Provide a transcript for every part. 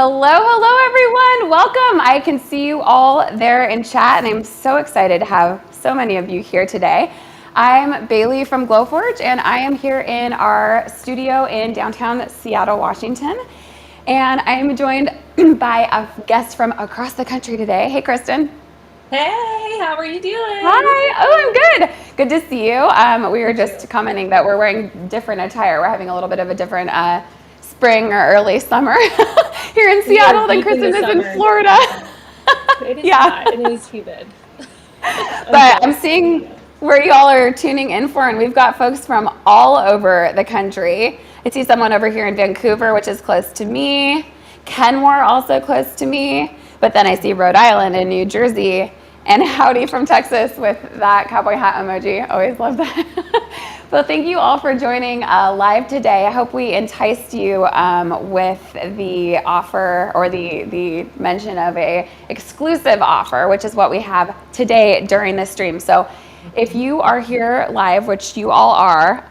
Hello, everyone. Welcome. I can see you all there in chat, and I'm so excited to have so many of you here today. I'm Bailey from Glowforge, and I am here in our studio in downtown Seattle, Washington. And I'm joined by a guest from across the country today. Hey, Kristen. Hey, how are you doing? Hi. Oh, I'm good. Good to see you. We were just commenting that we're wearing different attire. We're having a little bit of a different spring or early summer here in We are Seattle than deep in Kristen the is in summer. Florida. It is Yeah. hot and it is humid. I'm But I'm jealous. seeing where y'all are tuning in for, and we've got folks from all over the country. I see someone over here in Vancouver, which is close to me. Kenmore, also close to me. But then I see Rhode Island and New Jersey, and Howdy from Texas with that cowboy hat emoji. Always love that. Well, thank you all for joining live today. I hope we enticed you with the offer or the mention of a exclusive offer, which is what we have today during this stream. So if you are here live, which you all are,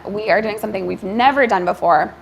we are doing something we've never done before,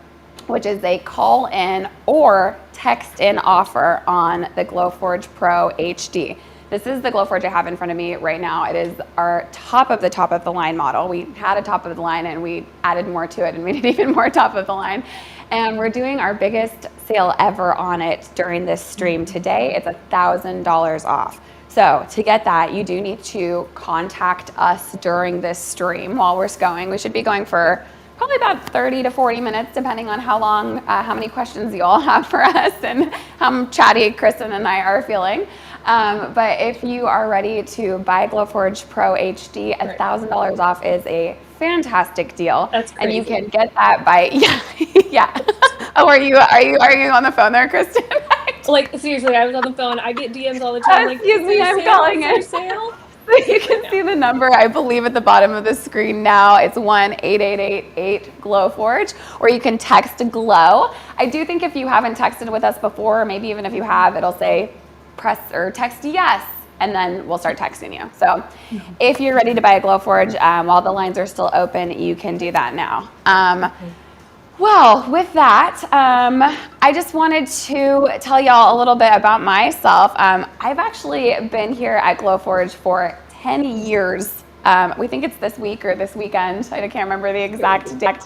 which is a call in or text in offer on the Glowforge Pro HD. This is the Glowforge I have in front of me right now. It is our top of the line model. We had a top of the line and we added more to it and made it even more top of the line. And we're doing our biggest sale ever on it during this stream today. It's $1,000 off. So to get that, you do need to contact us during this stream while we're going. We should be going for probably about 30 to 40 minutes, depending on how long, how many questions you all have for us and how chatty Kristen and I are feeling. But if you are ready to buy Glowforge Pro HD, $1,000 off is a fantastic deal. That's crazy. And you can get that by, yeah. Oh, are you arguing on the phone there, Kristen? Like, seriously, I was on the phone. I get DMs all the time. Like, Excuse me, I'm calling it. sale? So you can see the number, I believe, at the bottom of the screen now. It's 1-888-8-GLOWFORGE, or you can text GLOW. I do think if you haven't texted with us before, maybe even if you have, it'll say press or text yes, and then we'll start texting you. So if you're ready to buy a Glowforge while the lines are still open, you can do that now. Well, with that, I just wanted to tell y'all a little bit about myself. I've actually been here at Glowforge for 10 years. We think it's this week or this weekend. I can't remember the exact date.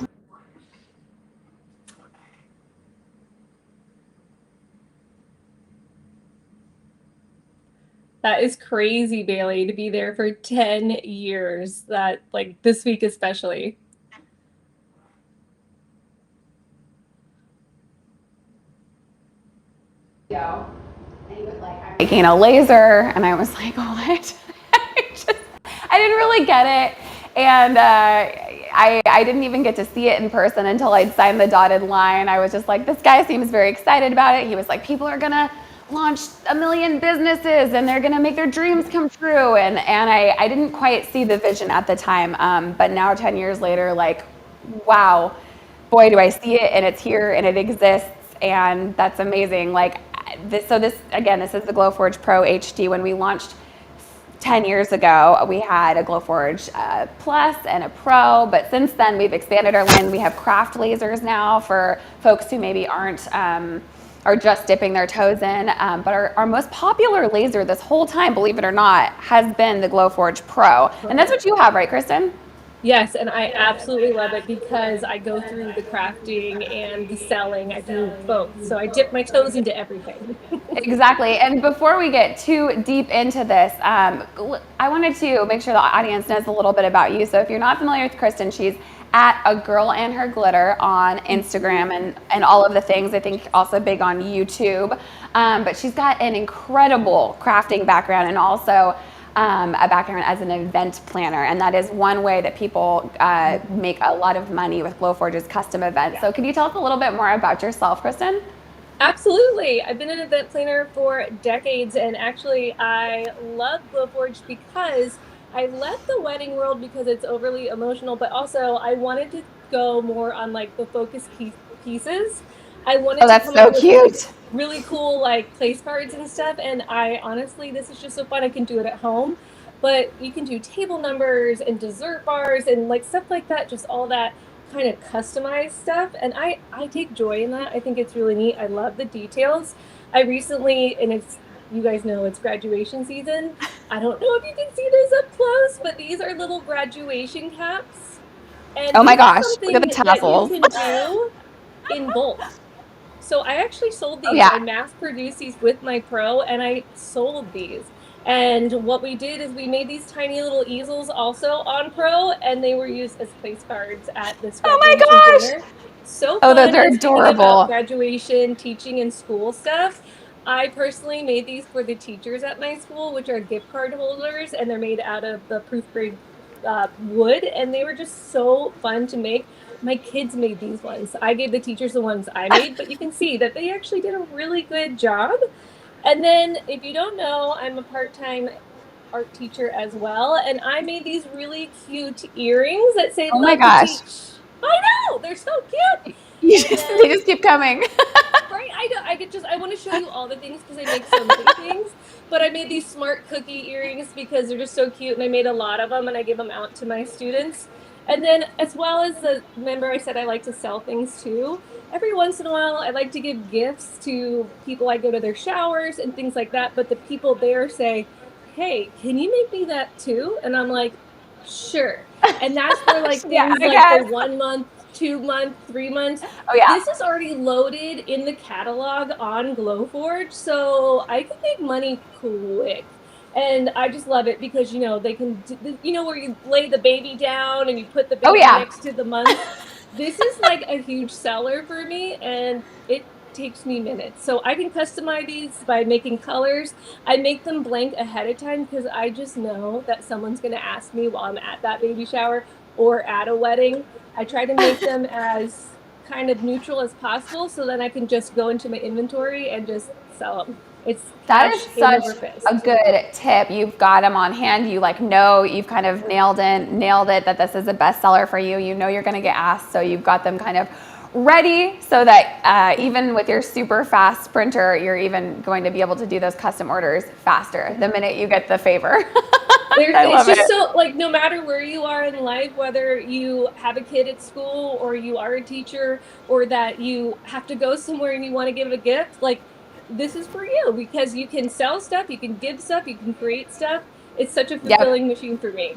That is crazy, Bailey, to be there for 10 years. That, like, this week especially. And he was like, I'm making a laser, and I was like, what? I didn't really get it, and I didn't even get to see it in person until I'd signed the dotted line. I was just like, this guy seems very excited about it. He was like, people are gonna launch 1 million businesses and they're gonna make their dreams come true, and I didn't quite see the vision at the time, but now 10 years later, like, wow, boy, do I see it, and it's here and it exists, and that's amazing. Like, this is the Glowforge Pro HD. When we launched 10 years ago, we had a Glowforge Plus and a Pro, but since then we've expanded our line. We have craft lasers now for folks who maybe are just dipping their toes in, but our most popular laser this whole time, believe it or not, has been the Glowforge Pro. And that's what you have, right, Kristen? Yes, and I absolutely love it because I go through the crafting and the selling. I do both. So I dip my toes into everything. Exactly. And before we get too deep into this, I wanted to make sure the audience knows a little bit about you. So if you're not familiar with Kristen, she's at A Girl and Her Glitter on Instagram and all of the things. I think also big on YouTube. But she's got an incredible crafting background and also a background as an event planner, and that is one way that people make a lot of money with Glowforge's custom events. So can you tell us a little bit more about yourself, Kristen? Absolutely. I've been an event planner for decades, and actually I love Glowforge because I left the wedding world because it's overly emotional, but also I wanted to go more on like the focus pieces. I wanted to That's come so up with cute. really cool like place cards and stuff, and I honestly, this is just so fun. I can do it at home, but you can do table numbers and dessert bars and like stuff like that, just all that kind of customize stuff, and I take joy in that. I think it's really neat. I love the details. I recently, and it's, you guys know it's graduation season. I don't know if you can see this up close, but these are little graduation caps. And Oh my these are gosh, look at the something that you tassels. can do in bulk. So I actually sold Oh these. yeah. I mass produced these with my pro and I sold these. And what we did is we made these tiny little easels also on pro, and they were used as place cards at this Oh my graduation gosh. dinner. So Oh, those fun. are And speaking about adorable. graduation, teaching, and school stuff, I personally made these for the teachers at my school, which are gift card holders, and they're made out of the proof grade wood, and they were just so fun to make. My kids made these ones. I gave the teachers the ones I made, but you can see that they actually did a really good job. And then, if you don't know, I'm a part-time art teacher as well, and I made these really cute earrings that say Oh my "Love to gosh. Teach." I know, they're so cute. And They then just keep coming. right, I know. I could just, I want to show you all the things because I make so many things. But I made these smart cookie earrings because they're just so cute, and I made a lot of them and I give them out to my students. And then, as well as the, remember I said I like to sell things too. Every once in a while, I like to give gifts to people I go to their showers and things like that. But the people there say, "Hey, can you make me that too?" And I'm like, "Sure." And that's for like Yeah, things I like the guess. 1 month, 2 month, 3 months. Oh yeah. This is already loaded in the catalog on Glowforge, so I can make money quick. And I just love it because, they can, where you lay the baby down and you put the Oh baby yeah. next to the months. This is like a huge seller for me, and it takes me minutes. So I can customize these by making colors. I make them blank ahead of time because I just know that someone's going to ask me while I'm at that baby shower or at a wedding. I try to make them as kind of neutral as possible so then I can just go into my inventory and just sell them. It's That is cash in such over a fist. good tip. You've got them on hand. You like know you've kind of nailed it that this is a bestseller for you. You know you're going to get asked, so you've got them kind of ready so that even with your super fast printer, you're even going to be able to do those custom orders faster the minute you get the favor. I It's love just it. so, like, no matter where you are in life, whether you have a kid at school or you are a teacher or that you have to go somewhere and you want to give a gift, like, this is for you because you can sell stuff, you can give stuff, you can create stuff. It's such a Yep. fulfilling machine for me.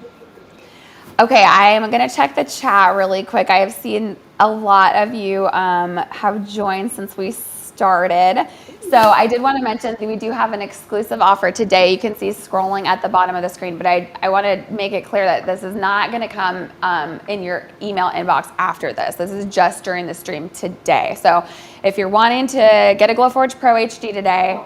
Okay, I am going to check the chat really quick. I have seen a lot of you have joined since we started. So I did want to mention that we do have an exclusive offer today. You can see scrolling at the bottom of the screen, but I want to make it clear that this is not going to come in your email inbox after this. This is just during the stream today. So if you're wanting to get a Glowforge Pro HD today,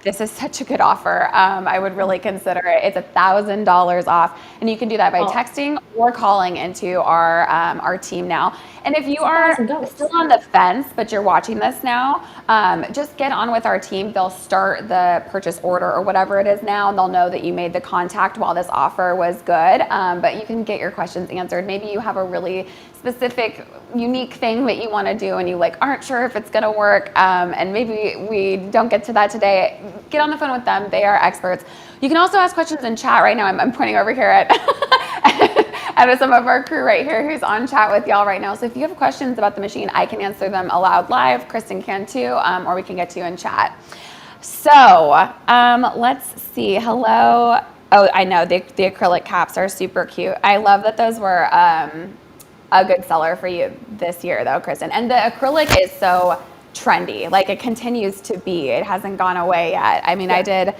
this is such a good offer. I would really consider it. It's $1,000 off, and you can do that by Oh, texting or calling into our team now. And if you it's a are thousand still dollars. on the fence, but you're watching this now, just get on with our team. They'll start the purchase order or whatever it is now, and they'll know that you made the contact while this offer was good. But you can get your questions answered. Maybe you have a really specific, unique thing that you want to do, and you like aren't sure if it's going to work. And maybe we don't get to that today. Get on the phone with them. They are experts. You can also ask questions in chat right now. I'm pointing over here at at some of our crew right here who's on chat with y'all right now. So if you have questions about the machine, I can answer them aloud live. Kristen can too, or we can get to you in chat. So let's see. Hello. Oh, I know the acrylic caps are super cute. I love that those were a good seller for you this year, though, Kristen. And the acrylic is so trendy. Like it continues to be. It hasn't gone away yet. I mean, I Yeah. did.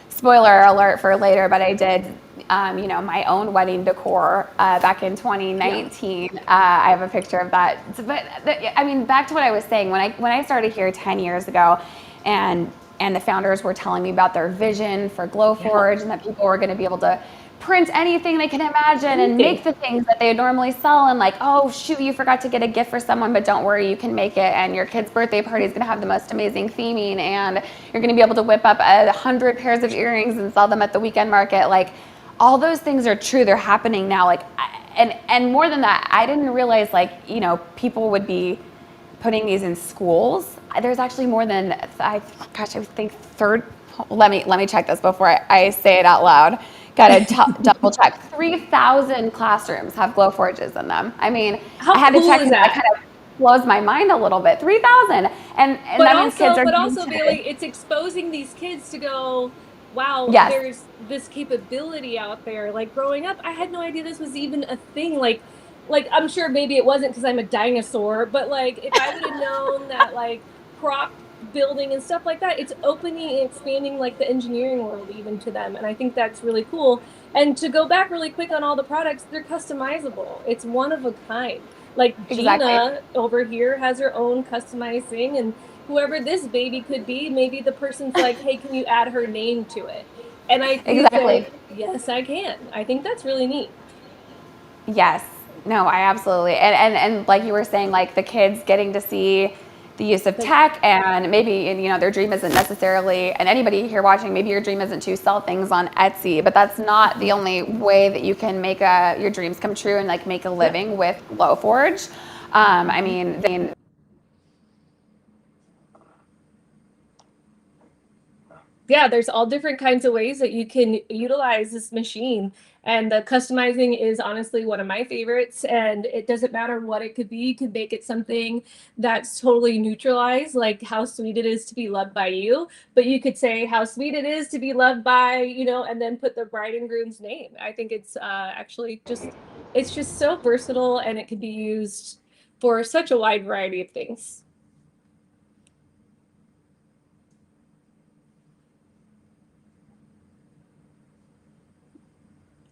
Spoiler alert for later, but I did, my own wedding decor back in Yeah. 2019. I have a picture of that. But I mean, back to what I was saying when I started here 10 years ago, and the founders were telling me about their vision for Yeah. Glowforge and that people were going to be able to print anything they can imagine and make Anything. the things that they would normally sell, and like, oh shoot, you forgot to get a gift for someone, but don't worry, you can make it, and your kid's birthday party is going to have the most amazing theming, and you're going to be able to whip up 100 pairs of earrings and sell them at the weekend market. Like all those things are true. They're happening now. Like and more than that, I didn't realize people would be putting these in schools. There's actually more than I think third. Let me check this before I say it out loud. Gotta double check. 3,000 classrooms have Glowforges in them. I mean, I How had to cool check is because that that? kind of blows my mind a little bit. 3,000, and But that means kids also, are but getting also, to. Bailey, it's exposing these kids to go, wow, Yes, there's this capability out there. Like growing up, I had no idea this was even a thing. Like I'm sure maybe it wasn't because I'm a dinosaur, but like if I would have known that like prop building and stuff like that, it's opening and expanding like the engineering world even to them. And I think that's really cool. And to go back really quick on all the products, they're customizable. It's one of a kind. Like exactly, Gina over here has her own customized thing, and whoever this baby could be, maybe the person's like, hey, can you add her name to it? And you exactly. say, yes, I can. I think that's really neat. Yes. No, I absolutely. And like you were saying, like the kids getting to see the use of Like, tech and maybe, and, their dream isn't necessarily, and anybody here watching, maybe your dream isn't to sell things on Etsy, but that's not the only way that you can make your dreams come true and like make a yeah. living with Glowforge. I mean, Yeah, there's all different kinds of ways that you can utilize this machine. And the customizing is honestly one of my favorites. And it doesn't matter what it could be. You could make it something that's totally neutralized, like how sweet it is to be loved by you. But you could say how sweet it is to be loved by, and then put the bride and groom's name. I think it's actually it's just so versatile and it can be used for such a wide variety of things.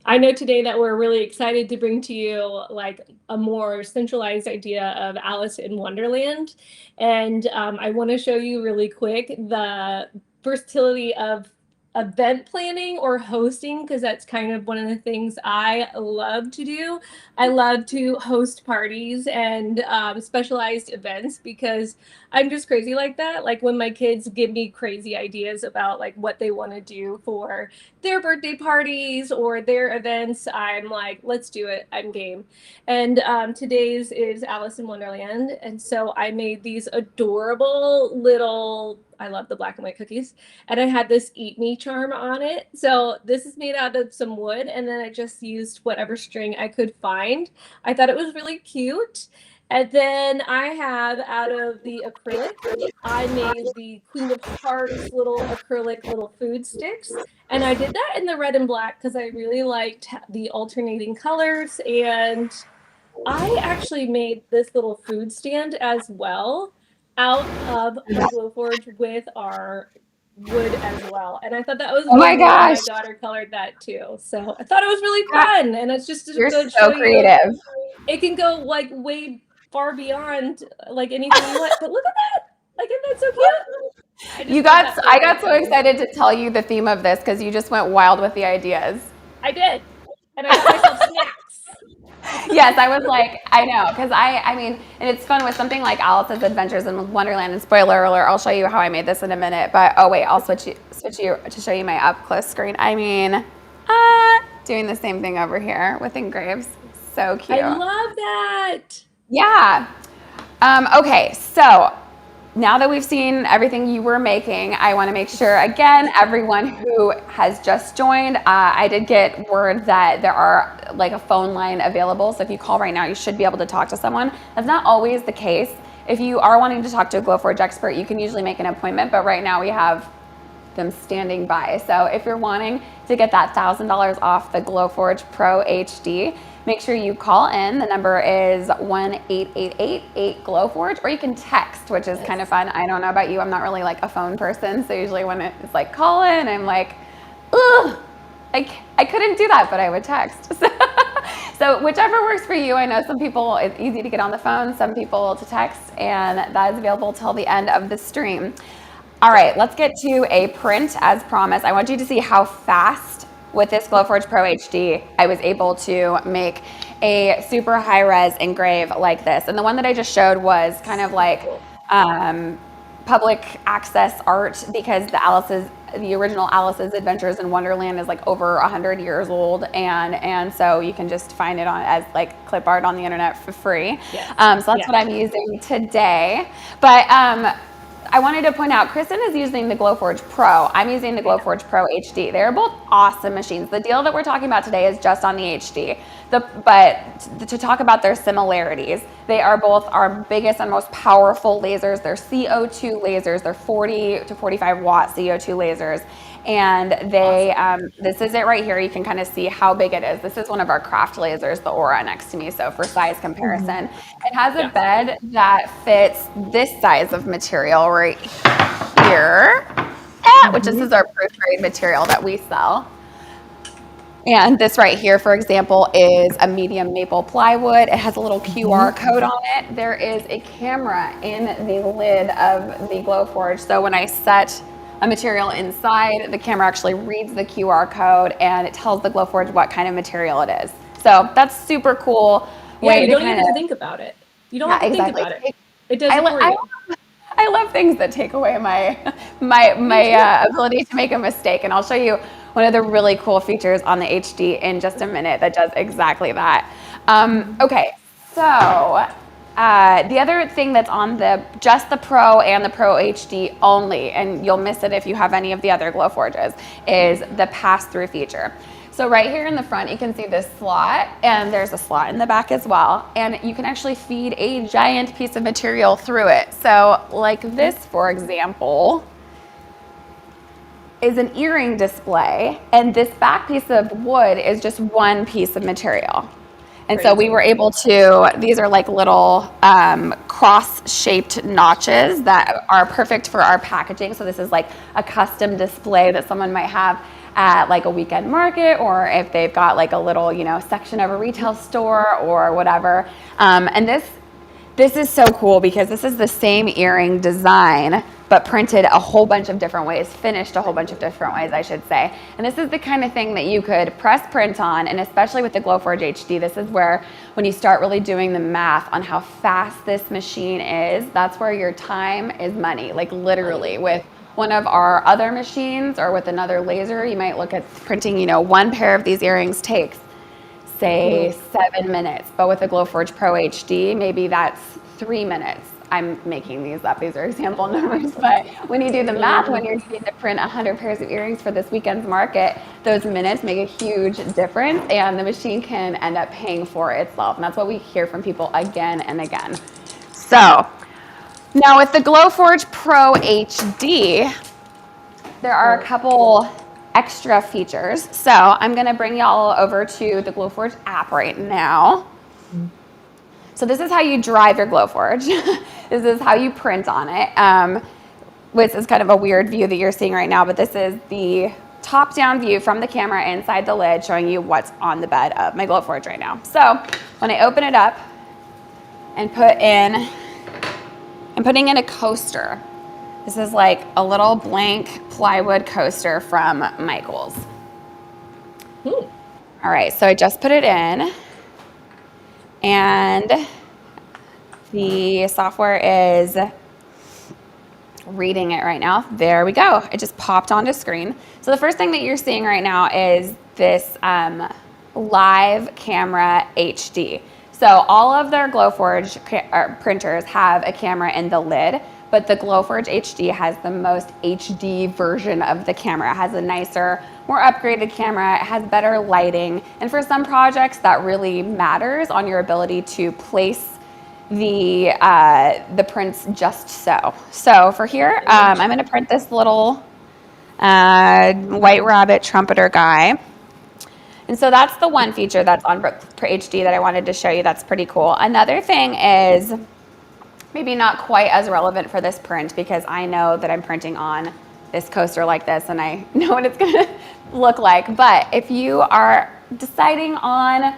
I know today that we're really excited to bring to you like a more centralized idea of Alice in Wonderland. And I want to show you really quick the versatility of event planning or hosting, because that's kind of one of the things I love to do. I love to host parties and specialized events because I'm just crazy like that. Like when my kids give me crazy ideas about like what they want to do for their birthday parties or their events, I'm like, let's do it. I'm game. And today's is Alice in Wonderland. And so I made these adorable little, I love the black and white cookies. And I had this eat me charm on it. So this is made out of some wood. And then I just used whatever string I could find. I thought it was really cute. And then I have out of the acrylic, I made the Queen of Hearts little acrylic little food sticks. And I did that in the red and black because I really liked the alternating colors. And I actually made this little food stand as well out of the Glowforge with our wood as well. And I thought that was oh really my neat. And gosh, my daughter colored that too. So I thought it was really that, fun. And it's just to you're go show so you creative. it can go like way far beyond like anything you want. But look at that. Like, isn't that so cute? I just thought that was I so got so fun. excited to tell you the theme of this because you just went wild with the ideas. I did. And I got myself snacks. Yes, I was like, I know, because I mean, and it's fun with something like Alice's Adventures in Wonderland. And spoiler alert, I'll show you how I made this in a minute. But oh wait, I'll switch you to show you my up close screen. I mean, doing the same thing over here with engraves. So I cute. love that. Yeah. Okay, so now that we've seen everything you were making, I want to make sure, again, everyone who has just joined, I did get word that there are like a phone line available. So if you call right now, you should be able to talk to someone. That's not always the case. If you are wanting to talk to a Glowforge expert, you can usually make an appointment, but right now we have them standing by. So if you're wanting to get that $1,000 off the Glowforge Pro HD, make sure you call in. The number is 1-888-8-glowforge, or you can text, which is kind of fun. I don't know about you, I'm not really like a phone person, so usually when it's like call in, I'm like, ugh, I couldn't do that, but I would text. So whichever works for you. I know some people, it's easy to get on the phone, some people to text, and that is available till the end of the stream. All right, let's get to a print as promised. I want you to see how fast with this Glowforge Pro HD I was able to make a super high res engrave like this. And the one that I just showed was kind of like public access art because the original Alice's Adventures in Wonderland is like over 100 years old, and so you can just find it on as like clip art on the internet for free. Yes. So that's Yeah. what I'm using today. But I wanted to point out, Kristen is using the Glowforge Pro. I'm using the Glowforge Pro HD. They're both awesome machines. The deal that we're talking about today is just on the HD. But to talk about their similarities, they are both our biggest and most powerful lasers. They're CO2 lasers. They're 40 to 45 watt CO2 lasers. And they, this is it right here. You can kind of see how big it is. This is one of our craft lasers, the Aura next to me. So for size comparison, it has a bed that fits this size of material right here, which this is our proof grade material that we sell. And this right here, for example, is a medium maple plywood. It has a little QR code on it. There is a camera in the lid of the Glowforge. So when I set a material inside, the camera actually reads the QR code and it tells the Glowforge what kind of material it is. So that's super cool. Yeah, you don't even have to think about it. You don't have to think about it. It does it for you. I love things that take away my ability to make a mistake, and I'll show you one of the really cool features on the HD in just a minute that does exactly that. Okay, so the other thing that's on just the Pro and the Pro HD only, and you'll miss it if you have any of the other Glowforges, is the pass-through feature. So right here in the front, you can see this slot, and there's a slot in the back as well, and you can actually feed a giant piece of material through it. So like this, for example, is an earring display, and this back piece of wood is just one piece of material. And so we were able to, these are like little cross-shaped notches that are perfect for our packaging. So this is like a custom display that someone might have at like a weekend market, or if they've got like a little, section of a retail store or whatever. And this is so cool because this is the same earring design, but printed a whole bunch of different ways, finished a whole bunch of different ways, I should say. And this is the kind of thing that you could press print on, and especially with the Glowforge HD, this is where when you start really doing the math on how fast this machine is, that's where your time is money, like literally. With one of our other machines or with another laser, you might look at printing, one pair of these earrings takes, say, 7 minutes. But with the Glowforge Pro HD, maybe that's 3 minutes. I'm making these up. These are example numbers. But when you do the math, when you're needing to print 100 pairs of earrings for this weekend's market, those minutes make a huge difference, and the machine can end up paying for itself. And that's what we hear from people again and again. So now with the Glowforge Pro HD, there are a couple extra features. So I'm going to bring y'all over to the Glowforge app right now. So this is how you drive your Glowforge. This is how you print on it. This is kind of a weird view that you're seeing right now, but this is the top-down view from the camera inside the lid showing you what's on the bed of my Glowforge right now. So when I open it up and I'm putting in a coaster. This is like a little blank plywood coaster from Michaels. All right, so I just put it in, and the software is reading it right now. There we go. It just popped onto screen. So the first thing that you're seeing right now is this live camera HD. So all of their Glowforge printers have a camera in the lid, but the Glowforge HD has the most HD version of the camera. It has a nicer, more upgraded camera. It has better lighting. And for some projects, that really matters on your ability to place the prints just so. So for here, I'm going to print this little white rabbit trumpeter guy. And so that's the one feature that's on for HD that I wanted to show you. That's pretty cool. Another thing is maybe not quite as relevant for this print, because I know that I'm printing on this coaster like this and I know what it's going to look like. But if you are deciding on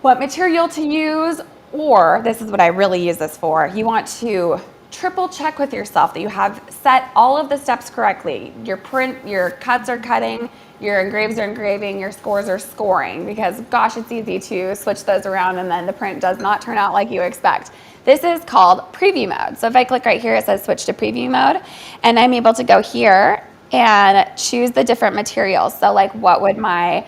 what material to use, or this is what I really use this for, you want to triple check with yourself that you have set all of the steps correctly. Your cuts are cutting, your engraves are engraving, your scores are scoring, because gosh, it's easy to switch those around and then the print does not turn out like you expect. This is called preview mode. So if I click right here, it says switch to preview mode, and I'm able to go here and choose the different materials. So like, what would my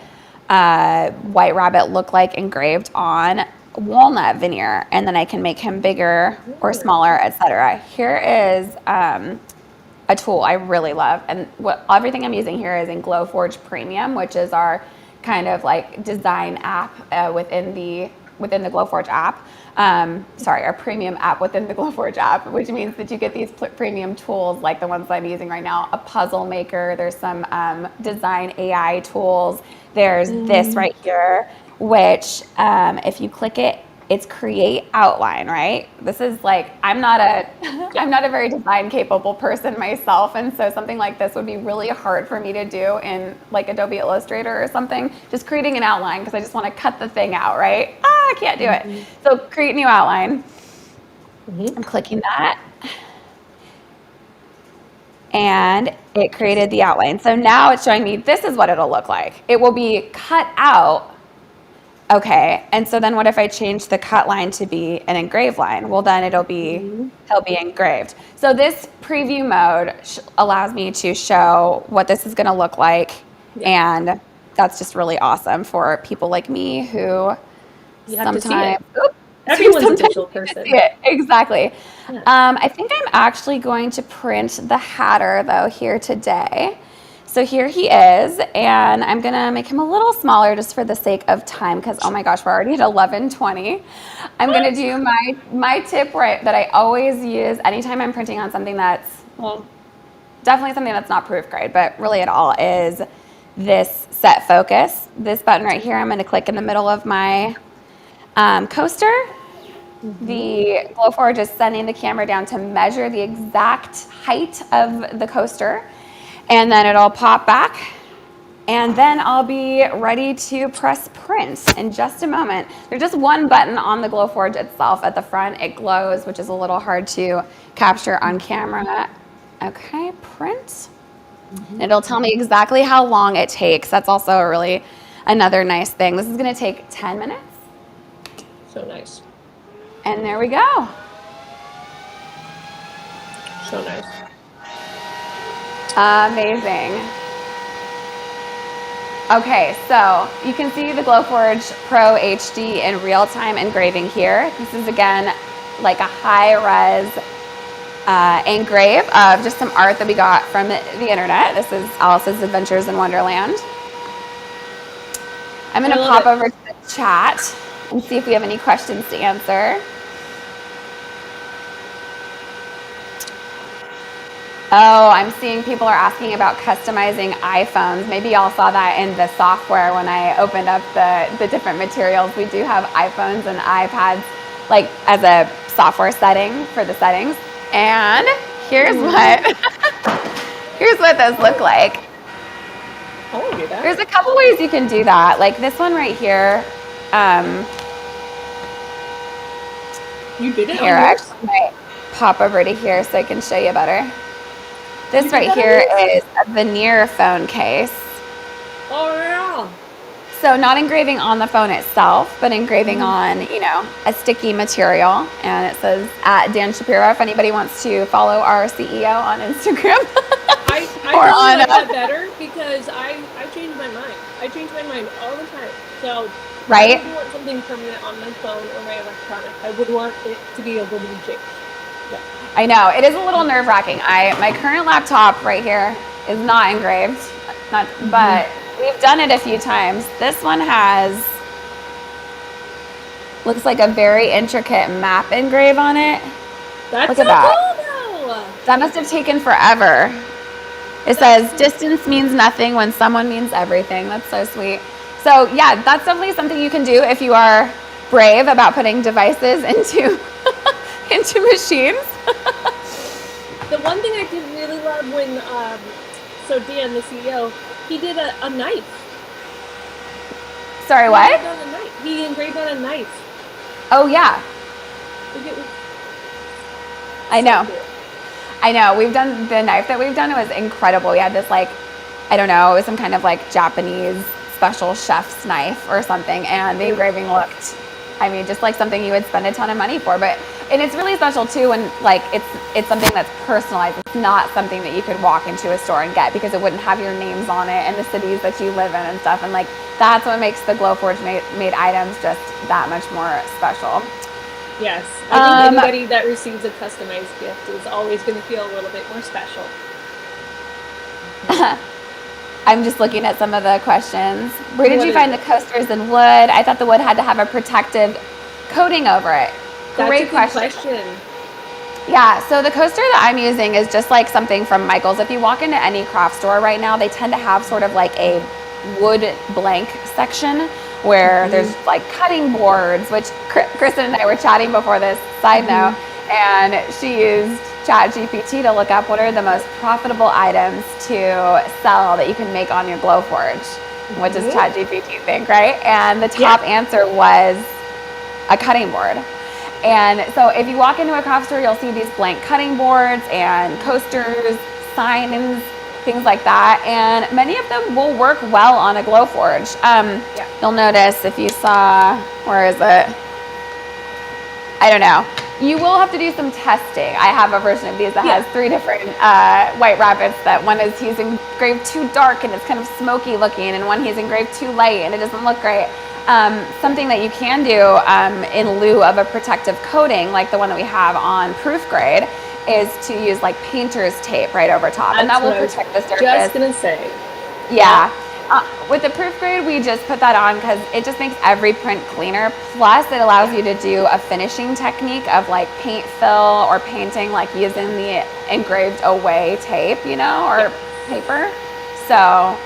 white rabbit look like engraved on walnut veneer, and then I can make him bigger or smaller, etc. Here is a tool I really love, and everything I'm using here is in Glowforge Premium, which is our kind of like design app within the Glowforge app. Our premium app within the Glowforge app, which means that you get these premium tools like the ones I'm using right now, a puzzle maker. There's some design AI tools. There's this right here, which if you click it, it's create outline, right? This is like, I'm not a very design capable person myself. And so something like this would be really hard for me to do in like Adobe Illustrator or something, just creating an outline because I just want to cut the thing out, right? I can't do it. So create new outline. I'm clicking that. And it created the outline. So now it's showing me this is what it'll look like. It will be cut out. Okay, and so then what if I change the cut line to be an engraved line? Well, then he'll be engraved. So this preview mode allows me to show what this is going to look like, and that's just really awesome for people like me who sometimes everyone's a visual person. Exactly. Yeah. I think I'm actually going to print the Hatter though here today. So here he is, and I'm gonna make him a little smaller just for the sake of time because oh my gosh, we're already at 11:20. I'm gonna do my tip that I always use anytime I'm printing on something that's, well, definitely something that's not proof grade, but really at all, is this set focus. This button right here, I'm gonna click in the middle of my coaster. The Glowforge is sending the camera down to measure the exact height of the coaster. And then it'll pop back, and then I'll be ready to press print in just a moment. There's just one button on the Glowforge itself at the front. It glows, which is a little hard to capture on camera. Okay, print. It'll tell me exactly how long it takes. That's also another nice thing. This is gonna take 10 minutes. So nice. And there we go. So nice. Amazing. Okay, so you can see the Glowforge Pro HD in real-time engraving here. This is, again, like a high-res engrave of just some art that we got from the internet. This is Alice's Adventures in Wonderland. I'm going to pop over to the chat and see if we have any questions to answer. Oh, I'm seeing people are asking about customizing iPhones. Maybe y'all saw that in the software when I opened up the different materials. We do have iPhones and iPads like as a software setting for the settings. And here's what those look like. I want to do that. There's a couple ways you can do that. Like this one right here. You did it here, on yours? I might pop over to here so I can show you better. This right here is a veneer phone case. Oh, yeah. So not engraving on the phone itself, but engraving on, a sticky material. And it says Dan Shapiro if anybody wants to follow our CEO on Instagram. I really like that better because I change my mind. I change my mind all the time. So right? I would want something permanent on my phone or my electronic. I would want it to be a little change. Yeah. I know, it is a little nerve-wracking. My current laptop right here is not engraved, but we've done it a few times. This one looks like a very intricate map engrave on it. That's Look at that. Cool, though. That must have taken forever. It says, distance means nothing when someone means everything. That's so sweet. So yeah, that's definitely something you can do if you are brave about putting devices into machines. The one thing I did really love when, Dan, the CEO, he did a knife. Sorry, what? He engraved on a knife. Oh, yeah. I know. Cool. I know. We've done the knife that we've done. It was incredible. We had this I don't know, it was some kind of Japanese special chef's knife or something. And the engraving looked, just like something you would spend a ton of money for. But and it's really special too when like it's something that's personalized. It's not something that you could walk into a store and get because it wouldn't have your names on it and the cities that you live in and stuff. And like that's what makes the Glowforge made items just that much more special. Yes, I think anybody that receives a customized gift is always going to feel a little bit more special. I'm just looking at some of the questions. Where did you find the coasters in wood? I thought the wood had to have a protective coating over it. Great question. Yeah, so the coaster that I'm using is just like something from Michael's. If you walk into any craft store right now, they tend to have sort of like a wood blank section where there's like cutting boards, which Kristen and I were chatting before this, side note, and she used ChatGPT to look up what are the most profitable items to sell that you can make on your Glowforge. What does ChatGPT think, right? And the top answer was a cutting board. And so if you walk into a craft store, you'll see these blank cutting boards and coasters, signs, things like that. And many of them will work well on a Glowforge. You'll notice if you saw, where is it? I don't know. You will have to do some testing. I have a version of these that has 3 different white rabbits. That one is he's engraved too dark and it's kind of smoky looking, and one he's engraved too light and it doesn't look great. Something that you can do in lieu of a protective coating, like the one that we have on Proof Grade, is to use like painter's tape right over top, and that will protect the surface. Just gonna say. Yeah. With the Proof Grade, we just put that on because it just makes every print cleaner. Plus, it allows you to do a finishing technique of like paint fill or painting, like using the engraved away tape, you know, or paper. So,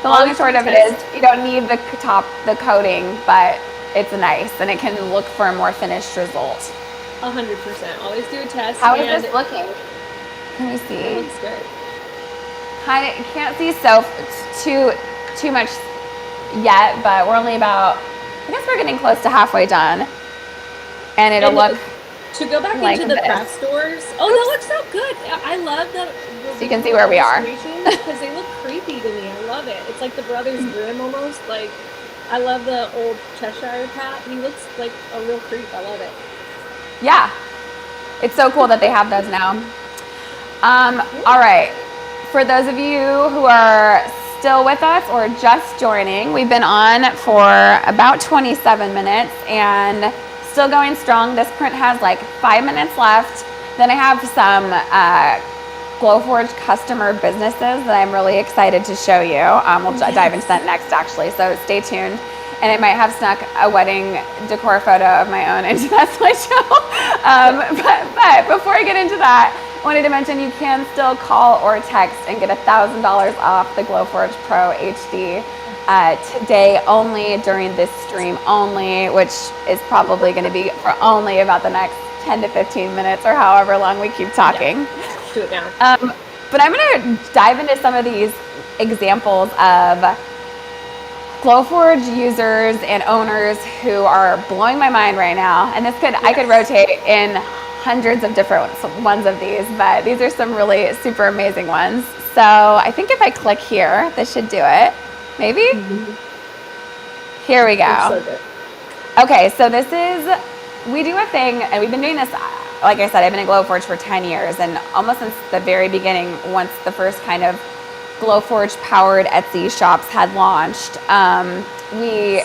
the long and short of it is you don't need the coating, but it's nice and it can look for a more finished result. 100%. Always do a test. How is this looking? Can we see? It looks good. Can't see so too much yet, but we're only about, I guess we're getting close to halfway done. And it'll look to go back like into the craft stores. Oh, that looks so good. I love the so you can see where we are. Because they look creepy to me. I love it. It's like the Brothers Grimm almost. Like, I love the old Cheshire Cat. He looks like a real creep. I love it. Yeah. It's so cool that they have those now. All right. For those of you who are still with us or just joining, we've been on for about 27 minutes and still going strong. This print has like 5 minutes left. Then I have some Glowforge customer businesses that I'm really excited to show you. We'll dive into that next, actually, so stay tuned. And I might have snuck a wedding decor photo of my own into that slideshow. But before I get into that, I wanted to mention you can still call or text and get $1,000 off the Glowforge Pro HD today only, during this stream only, which is probably going to be for only about the next 10 to 15 minutes or however long we keep talking. Yeah. Do it now. But I'm going to dive into some of these examples of Glowforge users and owners who are blowing my mind right now. And this I could rotate in hundreds of different ones of these, but these are some really super amazing ones. So I think if I click here, this should do it. Maybe? Here we go. So good. Okay, so this is, we do a thing, and we've been doing this, like I said, I've been in Glowforge for 10 years, and almost since the very beginning, once the first kind of Glowforge powered Etsy shops had launched, we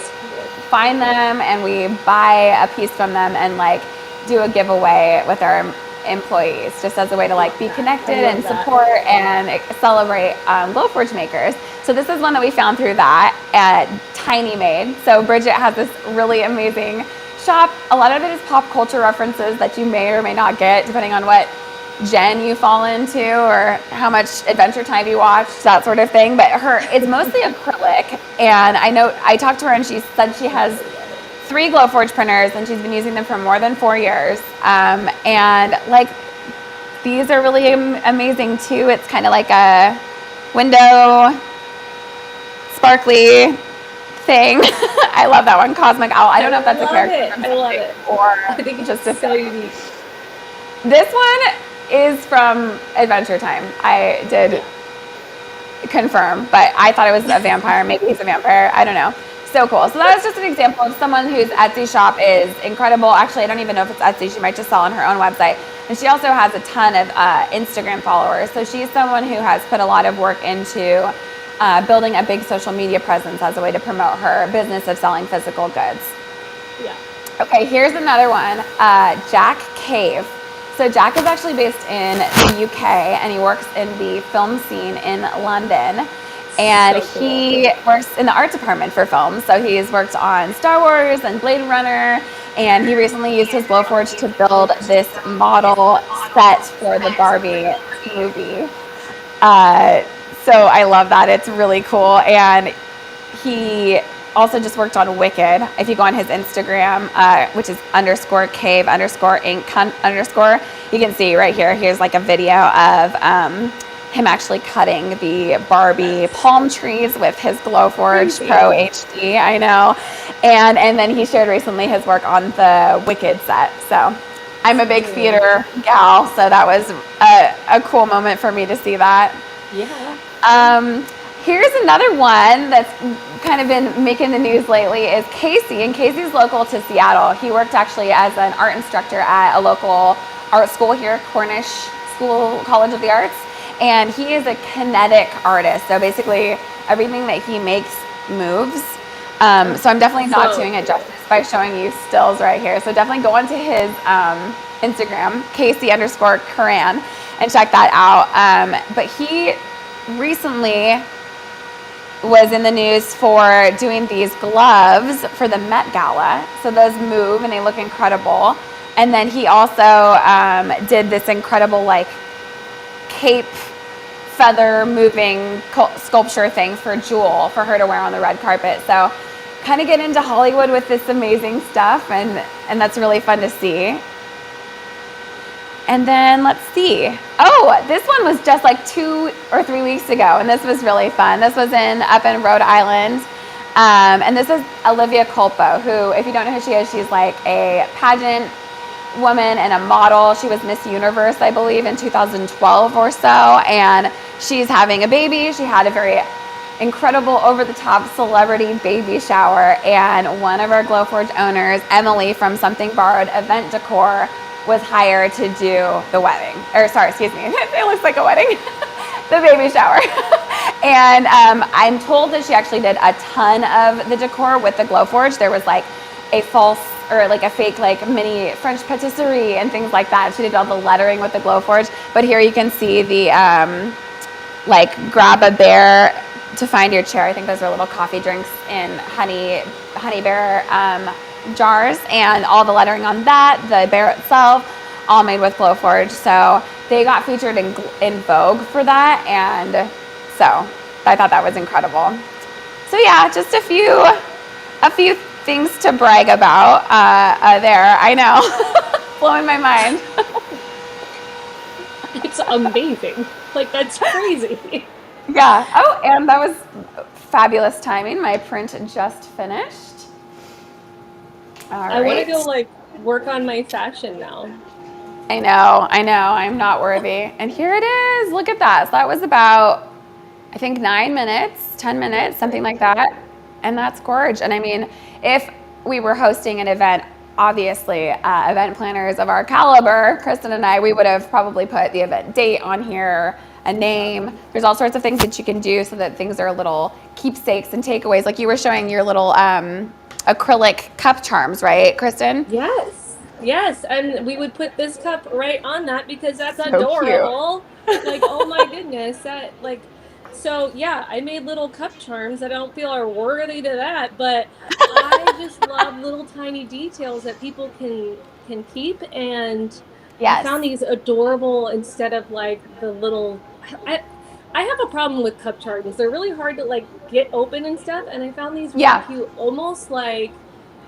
find them and we buy a piece from them and like do a giveaway with our employees, just as a way to like be connected and support and celebrate Glowforge makers. So this is one that we found through that at Tiny Made. So Bridget has this really amazing shop. A lot of it is pop culture references that you may or may not get depending on what gen you fall into or how much Adventure Time you watch, that sort of thing. But it's mostly acrylic. And I talked to her and she said she has 3 Glowforge printers and she's been using them for more than 4 years. And like, these are really amazing too. It's kind of like a window sparkly thing. I love that one, Cosmic Owl. I don't know if that's a character from it or I think it's just so unique. This one is from Adventure Time. I did confirm, but I thought it was a vampire. Maybe he's a vampire. I don't know. so cool. So that was just an example of someone whose Etsy shop is incredible. Actually, I don't even know if it's Etsy. She might just sell on her own website. And she also has a ton of Instagram followers. So she's someone who has put a lot of work into building a big social media presence as a way to promote her business of selling physical goods. Yeah. Okay, here's another one. Jack Cave. So Jack is actually based in the UK, and he works in the film scene in London. And So cool. he works in the art department for film. So he's worked on Star Wars and Blade Runner. And he recently used his Glowforge to build this model set for the Barbie movie. So I love that. It's really cool. And he also just worked on Wicked. If you go on his Instagram, which is _cave_ink_, you can see right here, here's like a video of him actually cutting the Barbie palm trees with his Glowforge Pro HD. I know. And then he shared recently his work on the Wicked set. So I'm a big theater gal, so that was a cool moment for me to see that. Yeah. Here's another one that's kind of been making the news lately is Casey, and Casey's local to Seattle. He worked actually as an art instructor at a local art school here, Cornish School College of the Arts, and he is a kinetic artist. So basically everything that he makes moves. So I'm definitely not doing it justice by showing you stills right here. So definitely go onto his Instagram, Casey_Curran, and check that out. But he recently was in the news for doing these gloves for the Met Gala. So those move and they look incredible. And then he also did this incredible like cape feather moving sculpture thing for Jewel for her to wear on the red carpet. So kind of get into Hollywood with this amazing stuff, and that's really fun to see. And then let's see. Oh, this one was just like 2 or 3 weeks ago, and this was really fun. This was up in Rhode Island. And this is Olivia Culpo, who, if you don't know who she is, she's like a pageant woman and a model. She was Miss Universe, I believe, in 2012 or so. And she's having a baby. She had a very incredible over-the-top celebrity baby shower. And one of our Glowforge owners, Emily from Something Borrowed Event Decor, was hired to do the wedding. Or sorry, excuse me. It looks like a wedding. The baby shower. And I'm told that she actually did a ton of the decor with the Glowforge. There was like a false or like a fake like mini French patisserie and things like that. She did all the lettering with the Glowforge. But here you can see the like grab a bear to find your chair. I think those are little coffee drinks in honey bear jars, and all the lettering on that, the bear itself, all made with Glowforge. So they got featured in Vogue for that, and so I thought that was incredible. So yeah, just a few things to brag about there. I know, blowing my mind. It's amazing. Like, that's crazy. Yeah. Oh, and that was fabulous timing. My print just finished. All right. I want to go like work on my fashion now. I know. I'm not worthy. And here it is. Look at that. So that was about, I think, 9 minutes, 10 minutes, something like that. And that's gorge. And I mean, if we were hosting an event, obviously, event planners of our caliber, Kristen and I, we would have probably put the event date on here, a name. There's all sorts of things that you can do so that things are little keepsakes and takeaways. Like you were showing your little acrylic cup charms, right, Kristen? Yes, and we would put this cup right on that because that's So adorable. Like, oh my goodness, that like, so yeah, I made little cup charms that I don't feel are worthy to that, but I just love little tiny details that people can keep, and I Yes. found these adorable instead of like the little. I have a problem with cup charms. They're really hard to like get open and stuff, and I found these really cute, almost like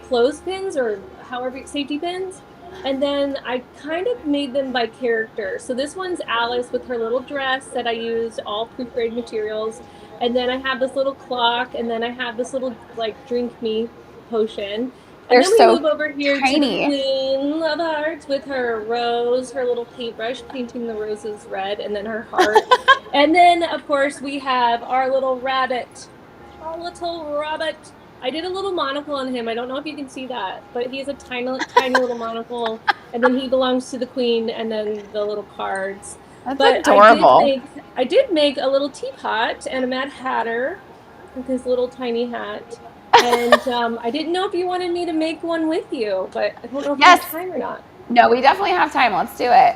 clothespins or however safety pins. And then I kind of made them by character. So this one's Alice with her little dress that I used all proof-grade materials. And then I have this little clock, and then I have this little like drink me potion. And then we move over here to the Queen of Hearts with her rose, her little paintbrush, painting the roses red, and then her heart. And then, of course, we have our little rabbit. Our little rabbit. I did a little monocle on him. I don't know if you can see that, but he has a tiny, tiny little monocle, and then he belongs to the queen, and then the little cards. That's But adorable. I did make a little teapot and a Mad Hatter with his little tiny hat. And I didn't know if you wanted me to make one with you, but I don't know if we have Yes. time or not. No, we definitely have time. Let's do it.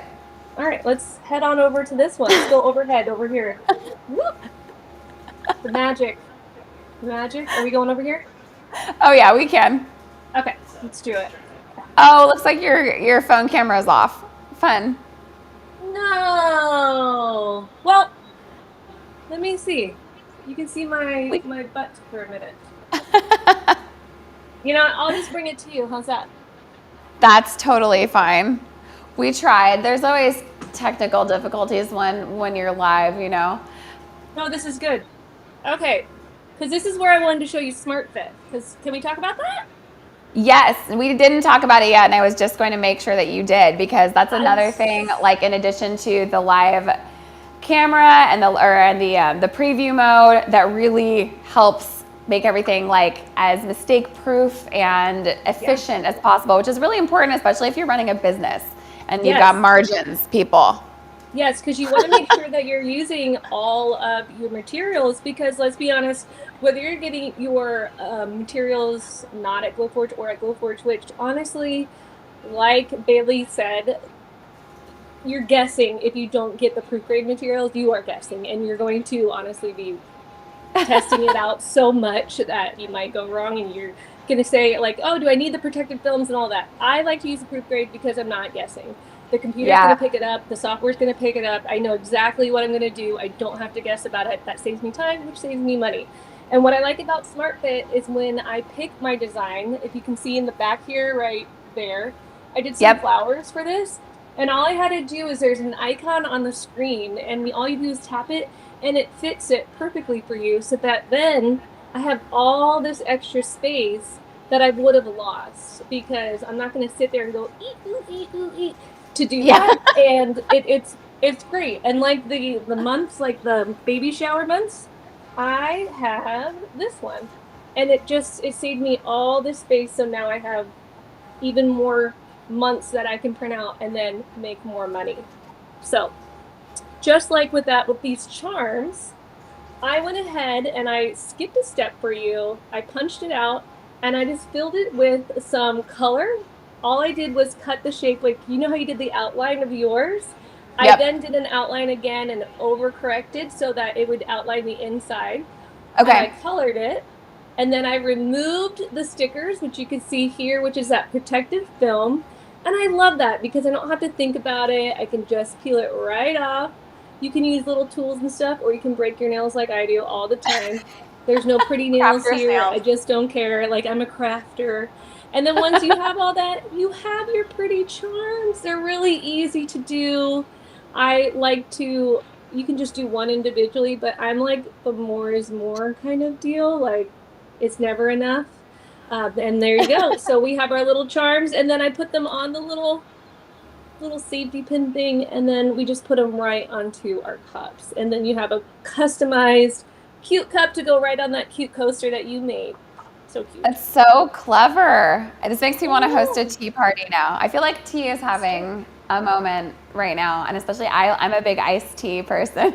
All right, let's head on over to this one. Let's go overhead over here. Whoop, the magic. The magic. Are we going over here? Oh yeah, we can. Okay, let's do it. Oh, looks like your phone camera is off. Fun. No. Well, let me see. You can see We, my butt for a minute. I'll just bring it to you. How's that? that's totally fine. We tried. There's always technical difficulties when you're live. No, this is good. Okay, because this is where I wanted to show you Smart Fit. Because can we talk about that? Yes, we didn't talk about it yet, and I was just going to make sure that you did because that's I'm another thing. Like in addition to the live camera and the preview mode, that really helps make everything like as mistake proof and Yeah. efficient as possible, which is really important, especially if you're running a business and you've got Yes. margins, people. Yes, because you want to make sure that you're using all of your materials because let's be honest, whether you're getting your materials not at Glowforge or at Glowforge, which honestly, like Bailey said, you're guessing if you don't get the proof grade materials, you are guessing, and you're going to honestly be testing it out so much that you might go wrong and you're going to say like, oh, do I need the protective films and all that? I like to use the proof grade because I'm not guessing. The computer's going to Yeah. pick it up. The software's going to pick it up. I know exactly what I'm going to do. I don't have to guess about it. That saves me time, which saves me money. And what I like about SmartFit is when I pick my design, if you can see in the back here, right there, I did some Yep. flowers for this. And all I had to do is there's an icon on the screen and all you do is tap it and it fits it perfectly for you so that then I have all this extra space that I would have lost because I'm not going to sit there and go eat, ooh, eat, ooh, eat to do Yeah. that. And it's great. And like the months, like the baby shower months, I have this one. And it saved me all this space. So now I have even more months that I can print out and then make more money. So just like with these charms, I went ahead and I skipped a step for you. I punched it out and I just filled it with some color. All I did was cut the shape, like you know how you did the outline of yours? I Yep. then did an outline again and overcorrected so that it would outline the inside. And I Okay. colored it. And then I removed the stickers, which you can see here, which is that protective film. And I love that because I don't have to think about it. I can just peel it right off. You can use little tools and stuff, or you can break your nails like I do all the time. There's no pretty nails Crafters here. I nails. just don't care. Like I'm a crafter. And then once you have all that, you have your pretty charms. They're really easy to do. I like to, you can just do one individually, but I'm like the more is more kind of deal. Like it's never enough. And there you go. So we have our little charms, and then I put them on the little safety pin thing, and then we just put them right onto our cups. And then you have a customized cute cup to go right on that cute coaster that you made. So cute. That's so clever. This makes me I want to host a know. tea party now. I feel like tea is having a moment right now, and especially I'm a big iced tea person.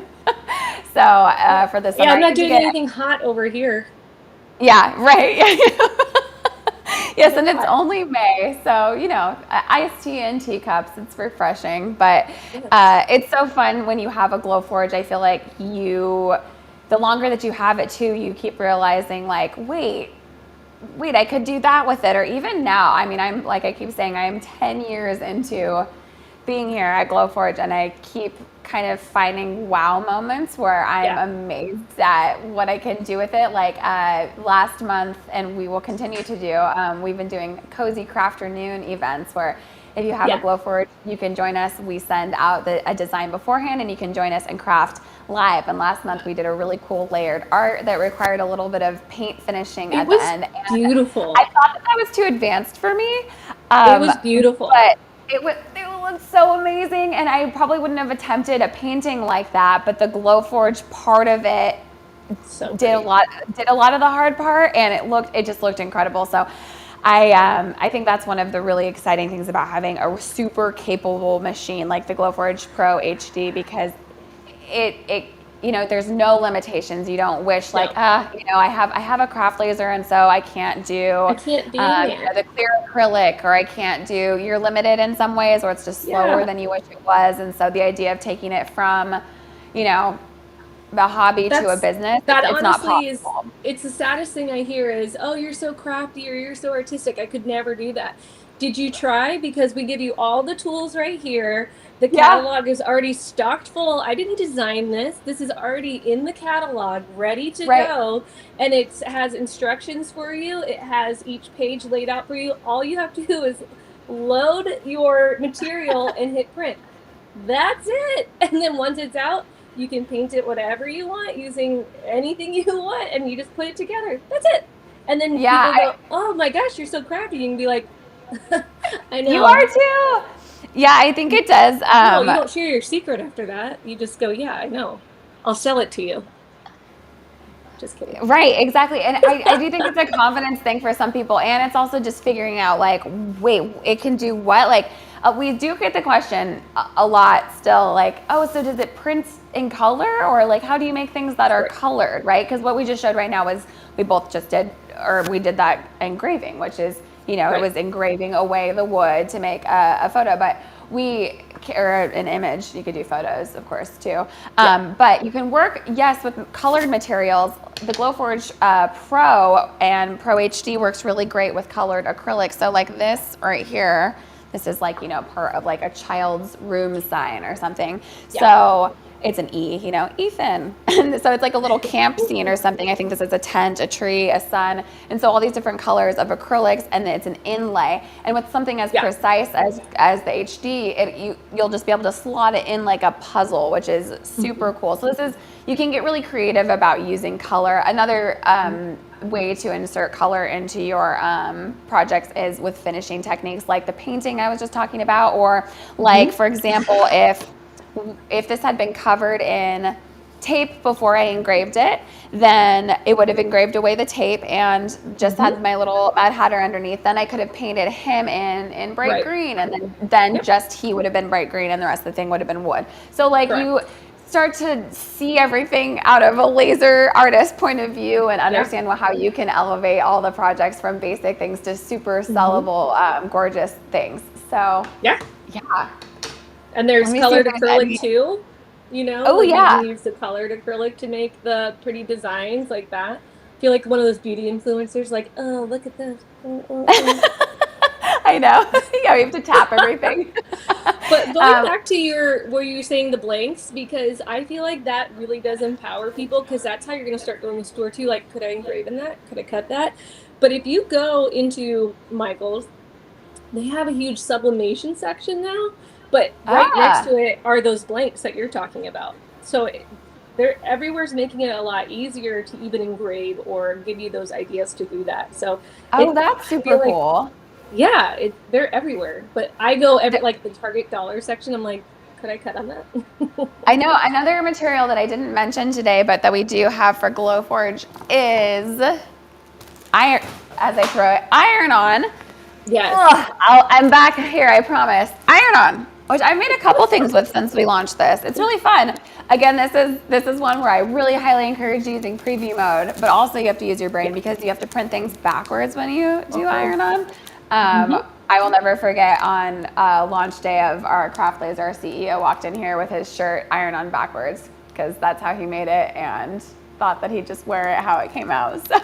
So for the Yeah, summer, I'm I not need to doing get. anything hot over here. Yeah, right. Yes, Get and it's hot. only May, so iced tea in teacups. It's refreshing, but Yes. it's so fun when you have a Glowforge. I feel like the longer that you have it too, you keep realizing like, wait, I could do that with it. Or even now, I mean, I'm like I keep saying, I am 10 years into being here at Glowforge, and I keep kind of finding wow moments where I'm Yeah. amazed at what I can do with it. Like last month, and we will continue to do, we've been doing cozy crafternoon events where if you have a Yeah. Glowforge, you can join us. We send out a design beforehand, and you can join us and craft live. And last month we did a really cool layered art that required a little bit of paint finishing It at the was end. And I beautiful. thought that was too advanced for me, It was beautiful. but it looked so amazing. And I probably wouldn't have attempted a painting like that. But the Glowforge part of it So did pretty. a lot of the hard part, and it just looked incredible. So I think that's one of the really exciting things about having a super capable machine like the Glowforge Pro HD, because it there's no limitations. You don't wish like, No, I have a craft laser, and so I can't do I can't be in there. the clear acrylic, or I can't do. You're limited in some ways, or it's just slower Yeah. than you wish it was. And so the idea of taking it from, you know, the hobby to a That's business, that it's not honestly is possible. it's the saddest thing I hear is, "Oh, you're so crafty or you're so artistic. I could never do that." Did you try? Because we give you all the tools right here. The Yeah, catalog is already stocked full. I didn't design this. This is already in the catalog, ready to right. go, and it has instructions for you. It has each page laid out for you. All you have to do is load your material and hit print. That's it. And then once it's out, you can paint it whatever you want using anything you want, and you just put it together. That's it. And then Yeah, people go, "Oh my gosh, you're so crafty." You can be like, "I you are know." too. Yeah, I think it does. No, you don't share your secret after that. You just go, "Yeah, I know. I'll sell it to you." Just kidding. Right, exactly. And I do think it's a confidence thing for some people. And it's also just figuring out, like, wait, it can do what? Like, we do get the question a lot still, like, oh, so does it print in color? Or, like, how do you make things that are Right. colored, right? Because what we just showed right now was we both just did, or we did that engraving, which is, it Right. was engraving away the wood to make a photo. But or an image. You could do photos, of course, too. Yeah. But you can work, yes, with colored materials. The Glowforge Pro and Pro HD works really great with colored acrylics. So like this right here, this is like, part of like a child's room sign or something. Yeah. So it's an E, Ethan. And so it's like a little camp scene or something. I think this is a tent, a tree, a sun. And so all these different colors of acrylics, and it's an inlay. And with something as Yeah. precise as the HD, you'll just be able to slot it in like a puzzle, which is super cool. So you can get really creative about using color. Another way to insert color into your projects is with finishing techniques like the painting I was just talking about, or like, for example, if this had been covered in tape before I engraved it, then it would have engraved away the tape and just had my little Mad Hatter underneath. Then I could have painted him in bright Right. green, and then Yep. just he would have been bright green, and the rest of the thing would have been wood. So like you Correct. start to see everything out of a laser artist point of view, and Yeah. understand how you can elevate all the projects from basic things to super sellable, gorgeous things. So Yeah. yeah. And Let there's me see if colored there's acrylic any. too, Oh like you can yeah. use the colored acrylic to make the pretty designs like that. I feel like one of those beauty influencers, like, "Oh, look at this." I know. Yeah, we have to tap everything. But going um, back to where you were saying the blanks, because I feel like that really does empower people, because that's how you're going to start going to the store too. Like, could I engraven that? Could I cut that? But if you go into Michael's, they have a huge sublimation section now, but right next ah, to it are those blanks that you're talking about. So they're everywhere's making it a lot easier to even engrave or give you those ideas to do that. So oh, that's I super feel like, cool. yeah, they're everywhere. But I go every Th- like the Target dollar section. I'm like, could I cut on that? I know another material that I didn't mention today, but that we do have for Glowforge is iron. As I throw it, iron on. Yes. I'm back here, I promise. Iron on, which I've made a couple things with since we launched this. It's really fun. Again, this is one where I really highly encourage using preview mode, but also you have to use your brain, Yeah. because you have to print things backwards when you do Uh-huh. iron on. Hmm. I will never forget on launch day of our Craft Laser, our CEO walked in here with his shirt iron on backwards, because that's how he made it, and thought that he'd just wear it how it came out. So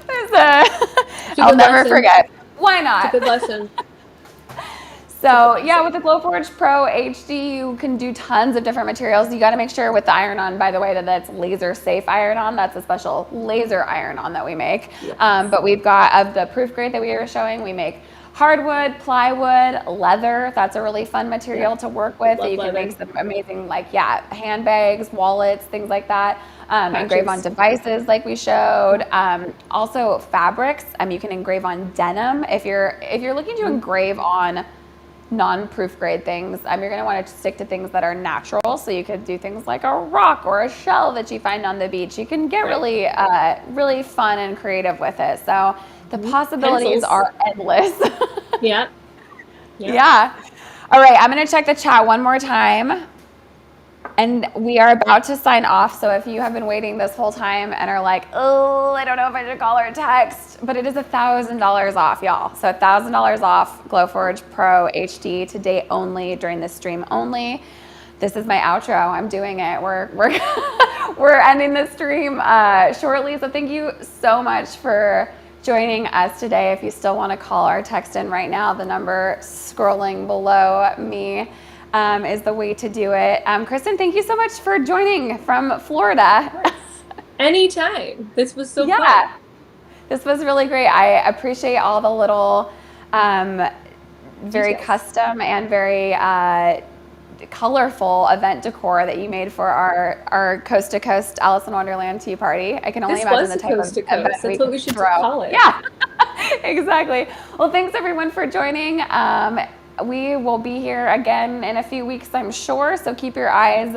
It's a I'll good never lesson. forget. Why It's a not? good lesson. It's a good So yeah, with lesson. the Glowforge Pro HD, you can do tons of different materials. You got to make sure with the iron-on, by the way, that that's laser-safe iron-on. That's a special laser iron-on that we make. Yes. But we've got, of the proof grade that we were showing, we make hardwood, plywood, leather. That's a really fun Yeah. material to work with. That Love you can make leather. some amazing, like, yeah, handbags, wallets, things like that. Engrave on Patches. devices like we showed. Also fabrics. You can engrave on denim. If you're looking to engrave on non-proof grade things. You're going to want to stick to things that are natural. So you could do things like a rock or a shell that you find on the beach. You can get really, really fun and creative with it. So the possibilities Pencils. are endless. Yeah. Yeah. All right. I'm going to check the chat one more time. And we are about to sign off. So if you have been waiting this whole time and are like, oh, I don't know if I should call or text, but it is $1,000 off, y'all. So $1,000 off Glowforge Pro HD today only, during this stream only. This is my outro. I'm doing it. We're we're ending the stream shortly. So thank you so much for joining us today. If you still want to call or text in right now, the number scrolling below me is the way to do it. Kristen, thank you so much for joining from Florida. Anytime. This was so Yeah, fun. this was really great. I appreciate all the little, very Details. custom and very colorful event decor that you made for our coast to coast Alice in Wonderland tea party. I can only imagine the type of coast to event coast. That's what we should throw. call it. Yeah, exactly. Well, thanks everyone for joining. We will be here again in a few weeks, I'm sure. So keep your eyes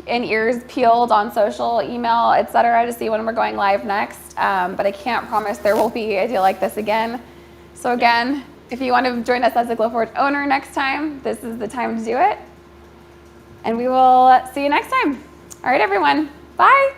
and ears peeled on social, email, etc., to see when we're going live next. But I can't promise there will be a deal like this again. So again, if you want to join us as a Glowforge owner next time, this is the time to do it. And we will see you next time. All right, everyone. Bye.